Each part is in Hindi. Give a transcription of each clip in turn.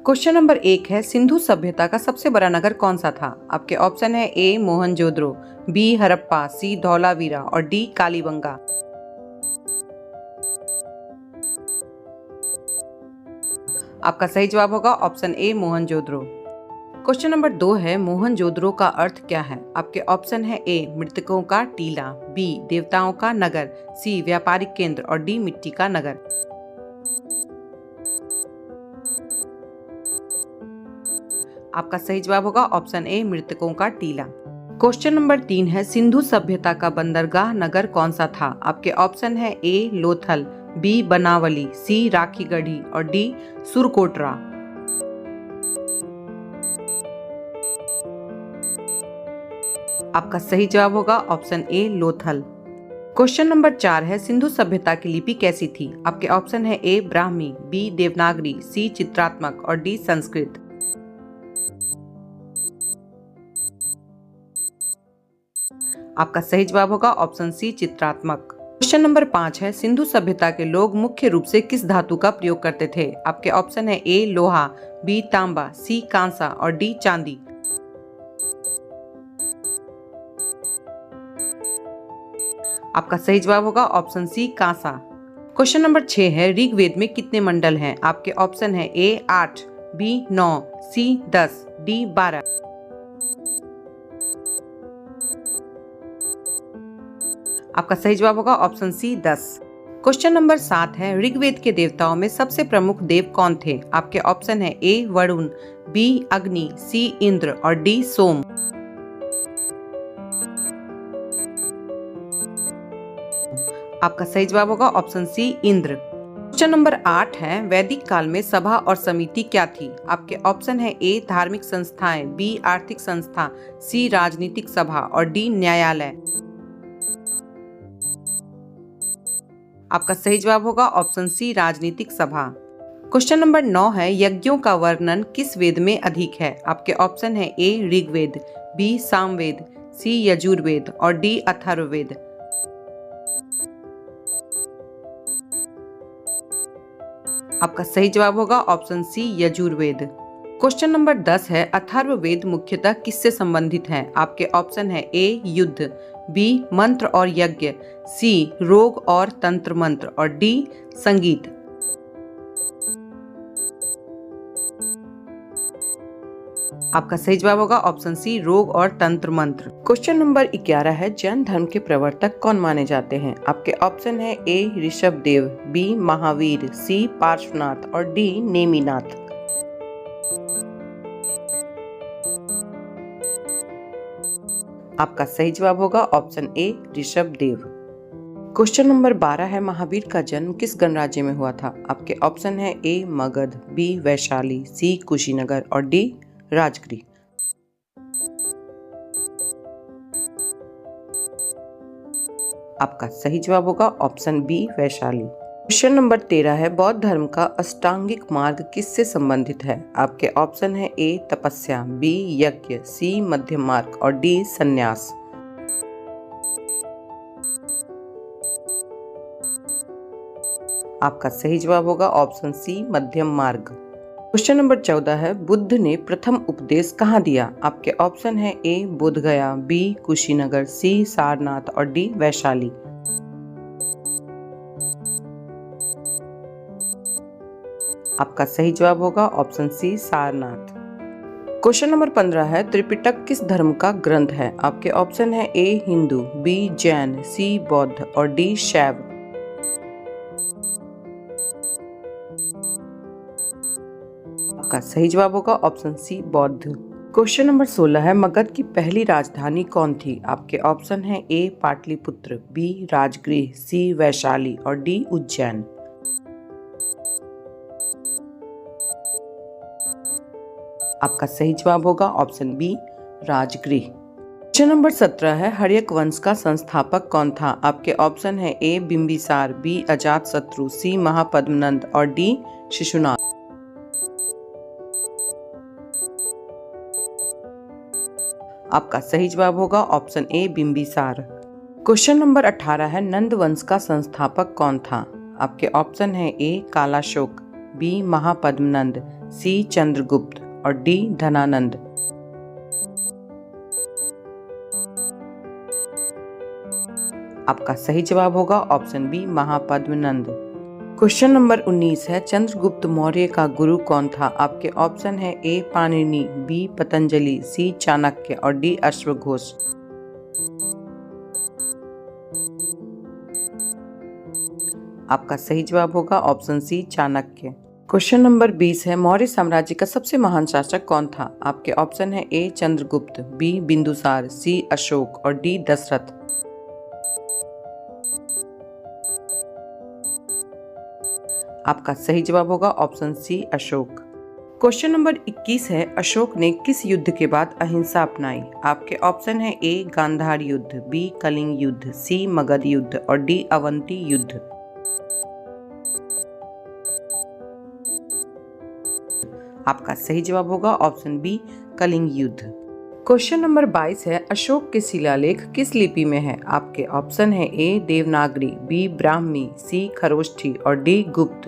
क्वेश्चन नंबर 1 है, सिंधु सभ्यता का सबसे बड़ा नगर कौन सा था? आपके ऑप्शन है ए मोहनजोदड़ो, बी हड़प्पा, सी धौलावीरा और डी कालीबंगा। आपका सही जवाब होगा ऑप्शन ए मोहनजोदड़ो। क्वेश्चन नंबर 2 है, मोहनजोदड़ो का अर्थ क्या है? आपके ऑप्शन है ए मृतकों का टीला, बी देवताओं का नगर, सी व्यापारिक केंद्र और डी मिट्टी का नगर। आपका सही जवाब होगा ऑप्शन ए मृतकों का टीला। क्वेश्चन नंबर 3 है, सिंधु सभ्यता का बंदरगाह नगर कौन सा था? आपके ऑप्शन है ए लोथल, बी बनावली, सी राखीगढ़ी और डी सुरकोटरा। आपका सही जवाब होगा ऑप्शन ए लोथल। क्वेश्चन नंबर 4 है, सिंधु सभ्यता की लिपि कैसी थी? आपके ऑप्शन है ए ब्राह्मी, बी देवनागरी, सी चित्रात्मक और डी संस्कृत। आपका सही जवाब होगा ऑप्शन सी चित्रात्मक। क्वेश्चन नंबर 5 है, सिंधु सभ्यता के लोग मुख्य रूप से किस धातु का प्रयोग करते थे? आपके ऑप्शन है ए लोहा, बी तांबा, सी कांसा और डी चांदी। आपका सही जवाब होगा ऑप्शन सी कांसा। क्वेश्चन नंबर 6 है, ऋग्वेद में कितने मंडल हैं? आपके ऑप्शन है ए 8, बी 9, सी 10, डी 12। आपका सही जवाब होगा ऑप्शन सी 10। क्वेश्चन नंबर 7 है, ऋग्वेद के देवताओं में सबसे प्रमुख देव कौन थे? आपके ऑप्शन है ए वरुण, बी अग्नि, सी इंद्र और डी सोम। आपका सही जवाब होगा option C Indra. Question number 8 है, वैदिक काल में सभा और समिति क्या थी? आपके ऑप्शन है ए धार्मिक संस्थाएं, बी आर्थिक संस्था, सी राजनीतिक सभा और डी न्यायालय। आपका सही जवाब होगा ऑप्शन सी राजनीतिक सभा। क्वेश्चन नंबर 9 है, यज्ञों का वर्णन किस वेद में अधिक है? आपके ऑप्शन है A Rigveda, B Samaveda, C Yajurveda और डी अथर्ववेद। आपका सही जवाब होगा option C Yajurveda. Question number 10 है, अथर्ववेद मुख्यतः किससे संबंधित है? आपके ऑप्शन है ए युद्ध, बी मंत्र और यज्ञ, सी रोग और तंत्र मंत्र और डी संगीत। आपका सही जवाब होगा ऑप्शन सी रोग और तंत्र मंत्र। क्वेश्चन नंबर 11 है, जैन धर्म के प्रवर्तक कौन माने जाते हैं? आपके ऑप्शन है ए ऋषभदेव, बी महावीर, सी पार्श्वनाथ और डी नेमिनाथ। आपका सही जवाब होगा ऑप्शन ए ऋषभदेव। क्वेश्चन नंबर 12 है, महावीर का जन्म किस गणराज्य में हुआ था? आपके ऑप्शन है A Magadh, B Vaishali, C Kushinagar और डी राजगिरी। आपका सही जवाब होगा option B Vaishali. Question number 13 है, बौद्ध धर्म का अष्टांगिक मार्ग किससे संबंधित है? आपके ऑप्शन है ए तपस्या, बी यज्ञ, सी मध्यम मार्ग और डी संन्यास। आपका सही जवाब होगा ऑप्शन सी मध्यम मार्ग। क्वेश्चन नंबर 14 है, बुद्ध ने प्रथम उपदेश कहाँ दिया? आपके ऑप्शन है A Bodh Gaya, B Kushinagar, C Sarnath और डी वैशाली। आपका सही जवाब होगा option C Sarnath. Question number 15 है, त्रिपिटक किस धर्म का ग्रंथ है? आपके ऑप्शन है ए हिंदू, बी जैन, सी बौद्ध और डी शैव। आपका सही जवाब होगा ऑप्शन सी बौद्ध। क्वेश्चन नंबर 16 है, मगध की पहली राजधानी कौन थी? आपके ऑप्शन है A Pataliputra, B Rajgriha, C Vaishali और डी उज्जैन। आपका सही जवाब होगा option B Rajgriha. Question number 17 है, हर्यक वंश का संस्थापक कौन था? आपके ऑप्शन है ए बिंबिसार, बी अजातशत्रु, सी महापद्मनंद और डी शिशुनाथ। आपका सही जवाब होगा ऑप्शन ए बिंबिसार। क्वेश्चन नंबर 18 है, नंद वंश का संस्थापक कौन था? आपके ऑप्शन है A Kalashoka, B Mahapadmananda, C Chandragupta और डी धनानंद। आपका सही जवाब होगा option B Mahapadmananda. Question number 19 है, चंद्रगुप्त मौर्य का गुरु कौन था? आपके ऑप्शन है A Panini, B Patanjali, C Chanakya और डी अश्वघोष। आपका सही जवाब होगा option C Chanakya. Question number 20 है, मौर्य साम्राज्य का सबसे महान शासक कौन था? आपके ऑप्शन है A Chandragupta, B Bindusara, C Ashoka और डी दशरथ। आपका सही जवाब होगा option C Ashoka. Question number 21 है, अशोक ने किस युद्ध के बाद अहिंसा अपनाई? आपके ऑप्शन है ए गांधार युद्ध, बी कलिंग युद्ध, सी मगध युद्ध और डी अवंती युद्ध। आपका सही जवाब होगा ऑप्शन बी कलिंग युद्ध। क्वेश्चन नंबर 22 है, अशोक के शिलालेख किस लिपि में है? आपके ऑप्शन है A Devanagari, B Brahmi, C Kharosthi और डी गुप्त।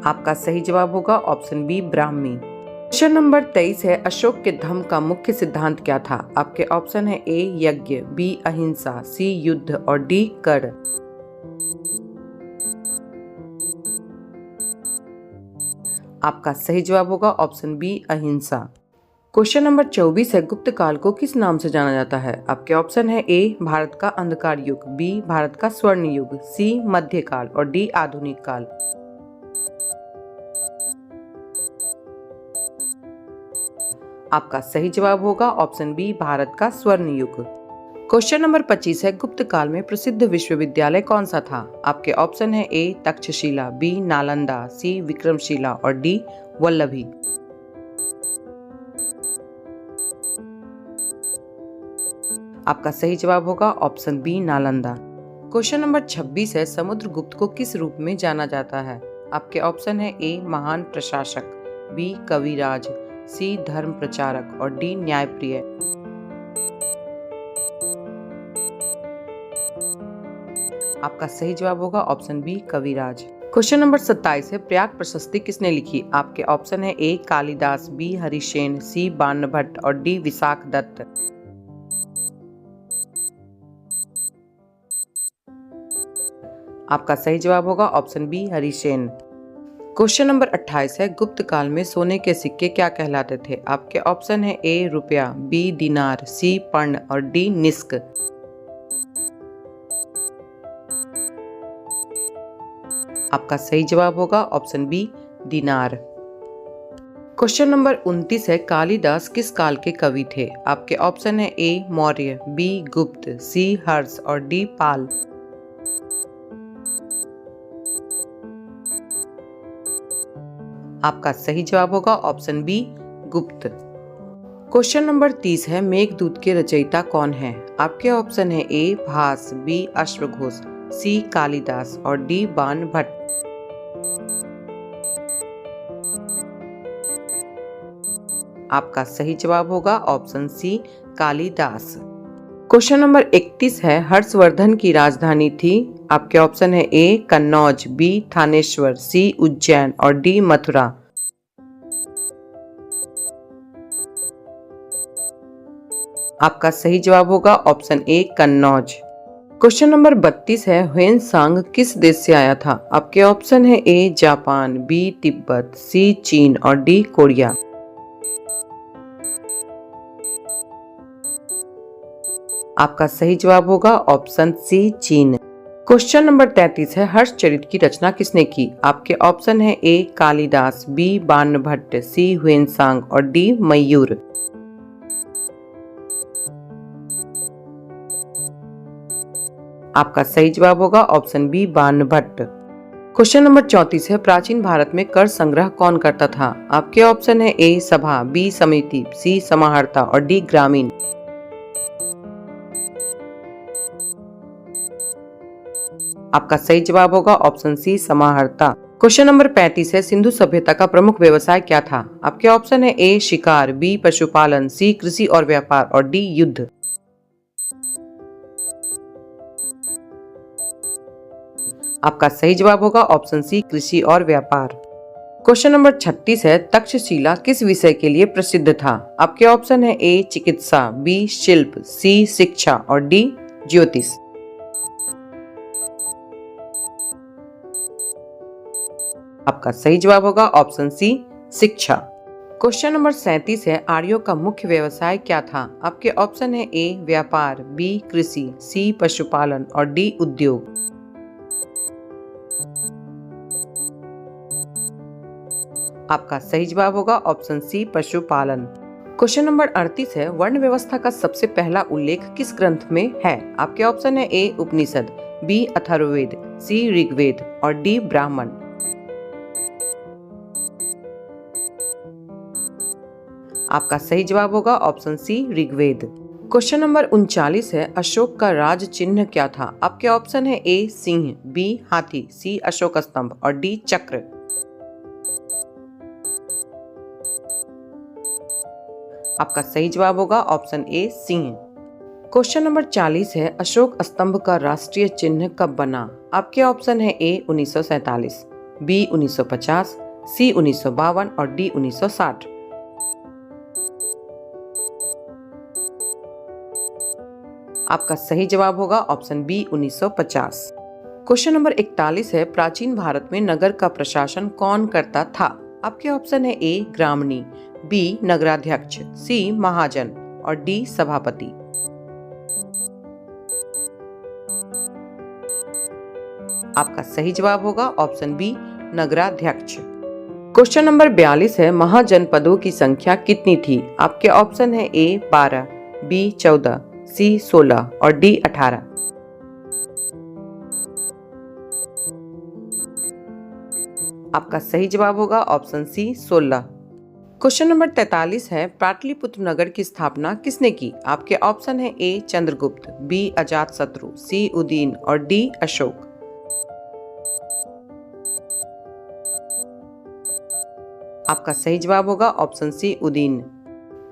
आपका सही जवाब होगा option B Brahmi. Question number 23 है, अशोक के धम्म का मुख्य सिद्धांत क्या था? आपके ऑप्शन है ए यज्ञ, बी अहिंसा, सी युद्ध और डी कर। आपका सही जवाब होगा ऑप्शन बी अहिंसा। क्वेश्चन नंबर 24 है, गुप्त काल को किस नाम से जाना जाता है? आपके ऑप्शन है ए भारत का अंधकार युग, बी भारत का स्वर्ण युग, सी मध्यकाल और डी आधुनिक काल। आपका सही जवाब होगा ऑप्शन बी भारत का स्वर्ण युग। क्वेश्चन नंबर 25 है, गुप्त काल में प्रसिद्ध विश्वविद्यालय कौन सा था? आपके ऑप्शन है A Taxila, B Nalanda, C Vikramashila और डी वल्लभी। आपका सही जवाब होगा option B Nalanda. Question number 26 है, समुद्रगुप्त को किस रूप में जाना जाता है? आपके ऑप्शन है ए महान प्रशासक, बी कविराज, सी धर्म प्रचारक और डी न्यायप्रिय। आपका सही जवाब होगा option B Kaviraj. Question number 27 है, प्रयाग प्रशस्ति किसने लिखी? आपके ऑप्शन है A Kalidasa, B Harisena, C Banabhatta और डी विशाख दत्त। आपका सही जवाब होगा option B Harisena. Question number 28 है, गुप्त काल में सोने के सिक्के क्या कहलाते थे? आपके ऑप्शन है ए रुपया, बी दिनार, सी पर्ण और डी निस्क। आपका सही जवाब होगा ऑप्शन बी दिनार। क्वेश्चन नंबर 29 है, कालिदास किस काल के कवि थे? आपके ऑप्शन है ए मौर्य, बी गुप्त, सी हर्ष और डी पाल। आपका सही जवाब होगा ऑप्शन बी गुप्त। क्वेश्चन नंबर 30 है, मेघदूत के रचयिता कौन है? आपके ऑप्शन है ए भास, बी अश्वघोष, सी कालिदास और डी बाणभट्ट। आपका सही जवाब होगा option C Kalidasa. Question number 31 है, हर्षवर्धन की राजधानी थी? आपके ऑप्शन है A Kannauj, B Thanesar, C Ujjain और डी मथुरा। आपका सही जवाब होगा option A Kannauj. Question number 32 है, ह्वेनसांग किस देश से आया था? आपके ऑप्शन है ए जापान, बी तिब्बत, सी चीन और डी कोरिया। आपका सही जवाब होगा ऑप्शन सी चीन। क्वेश्चन नंबर 33 है, हर्षचरित की रचना किसने की? आपके ऑप्शन है A Kalidasa, B Banabhatta, C Hiuen Tsang और डी मयूर। आपका सही जवाब होगा option B Banabhatta. Question number 34 है, प्राचीन भारत में कर संग्रह कौन करता था? आपके ऑप्शन है ए सभा, बी समिति, सी समाहर्ता और डी ग्रामीण। आपका सही जवाब होगा ऑप्शन सी समाहर्ता। क्वेश्चन नंबर 35 है, सिंधु सभ्यता का प्रमुख व्यवसाय क्या था? आपके ऑप्शन है ए शिकार, बी पशुपालन, सी कृषि और व्यापार और डी युद्ध। आपका सही जवाब होगा ऑप्शन सी कृषि और व्यापार। क्वेश्चन नंबर 36 है, तक्षशिला किस विषय के लिए प्रसिद्ध था? आपके ऑप्शन है ए चिकित्सा, बी शिल्प, सी शिक्षा और डी ज्योतिष। आपका सही जवाब होगा ऑप्शन सी शिक्षा। क्वेश्चन नंबर 37 है, आर्यों का मुख्य व्यवसाय क्या था? आपके ऑप्शन है ए व्यापार, बी कृषि, सी पशुपालन और डी उद्योग। आपका सही जवाब होगा ऑप्शन सी पशुपालन। क्वेश्चन नंबर 38 है, वर्ण व्यवस्था का सबसे पहला उल्लेख किस ग्रंथ में है? आपके ऑप्शन है A Upanishad, B Atharvaveda, C Rigveda और डी ब्राह्मण। आपका सही जवाब होगा option C Rigveda. Question number 39 है, अशोक का राज चिन्ह क्या था? आपके ऑप्शन है ए सिंह, बी हाथी, सी अशोक स्तंभ और डी चक्र। आपका सही जवाब होगा ऑप्शन ए सिंह। क्वेश्चन नंबर 40 है, अशोक स्तंभ का राष्ट्रीय चिन्ह कब बना? आपके ऑप्शन है ए 1947, बी 1950, सी 1952 और डी 1960। आपका सही जवाब होगा ऑप्शन बी 1950। क्वेश्चन नंबर 41 है, प्राचीन भारत में नगर का प्रशासन कौन करता था? आपके ऑप्शन है ए ग्रामणी, बी नगराध्यक्ष, सी महाजन और डी सभापति। आपका सही जवाब होगा ऑप्शन बी नगराध्यक्ष। क्वेश्चन नंबर 42 है, महाजनपदों की संख्या कितनी थी? आपके ऑप्शन है ए 12, बी 14, सी 16 और डी 18। आपका सही जवाब होगा ऑप्शन सी 16। क्वेश्चन नंबर 43 है, पाटलिपुत्र नगर की स्थापना किसने की? आपके ऑप्शन है A Chandragupta, B Ajatashatru, C Udayana और डी अशोक। आपका सही जवाब होगा option C Udayana.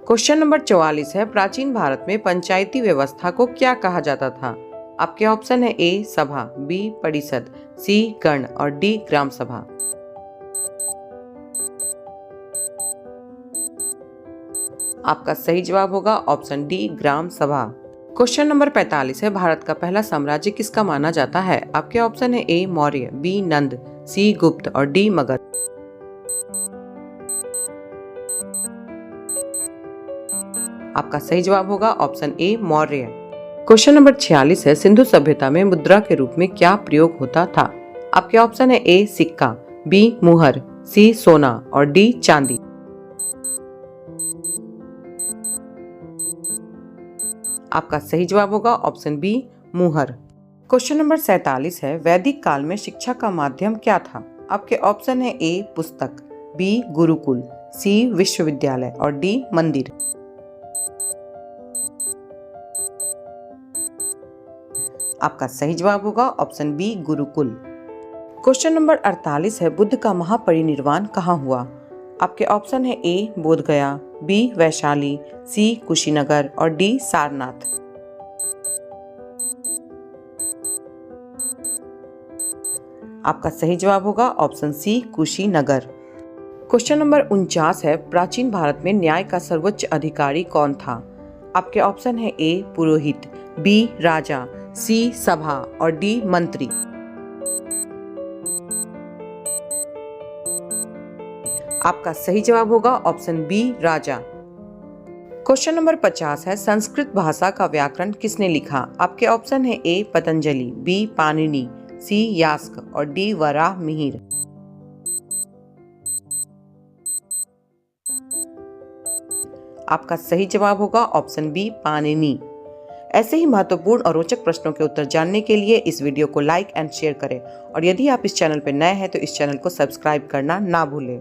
Question number 44 है, प्राचीन भारत में पंचायती व्यवस्था को क्या कहा जाता था? आपके ऑप्शन है ए सभा, बी परिषद, सी गण और डी ग्राम सभा। आपका सही जवाब होगा ऑप्शन डी ग्राम सभा। क्वेश्चन नंबर 45 है, भारत का पहला साम्राज्य किसका माना जाता है? आपके ऑप्शन है ए मौर्य, बी नंद, सी गुप्त और डी मगध। आपका सही जवाब होगा ऑप्शन ए मौर्य। क्वेश्चन नंबर 46 है, सिंधु सभ्यता में मुद्रा के रूप में क्या प्रयोग होता था? आपके ऑप्शन है ए सिक्का, बी मुहर, सी सोना और डी चांदी। आपका सही जवाब होगा ऑप्शन बी मुहर। क्वेश्चन नंबर 47 है, वैदिक काल में शिक्षा का माध्यम क्या था? आपके ऑप्शन है ए पुस्तक, बी गुरुकुल, सी विश्वविद्यालय और डी मंदिर। आपका सही जवाब होगा option B gurukul. Question number 48 है, बुद्ध का महापरिनिर्वाण कहाँ हुआ? आपके ऑप्शन है A Bodh Gaya, B Vaishali, C Kushinagar और डी सारनाथ। आपका सही जवाब होगा option C Kushinagar. Question number 49 है, प्राचीन भारत में न्याय का सर्वोच्च अधिकारी कौन था? आपके ऑप्शन है ए पुरोहित, बी राजा, सी सभा और डी मंत्री। आपका सही जवाब होगा ऑप्शन बी राजा। क्वेश्चन नंबर 50 है, संस्कृत भाषा का व्याकरण किसने लिखा? आपके ऑप्शन है ए पतंजलि, बी पाणिनि, सी यास्क और डी वराह मिहिर। आपका सही जवाब होगा ऑप्शन बी पाणिनि। ऐसे ही महत्वपूर्ण और रोचक प्रश्नों के उत्तर जानने के लिए इस वीडियो को लाइक एंड शेयर करें और यदि आप इस चैनल पर नए हैं तो इस चैनल को सब्सक्राइब करना ना भूलें।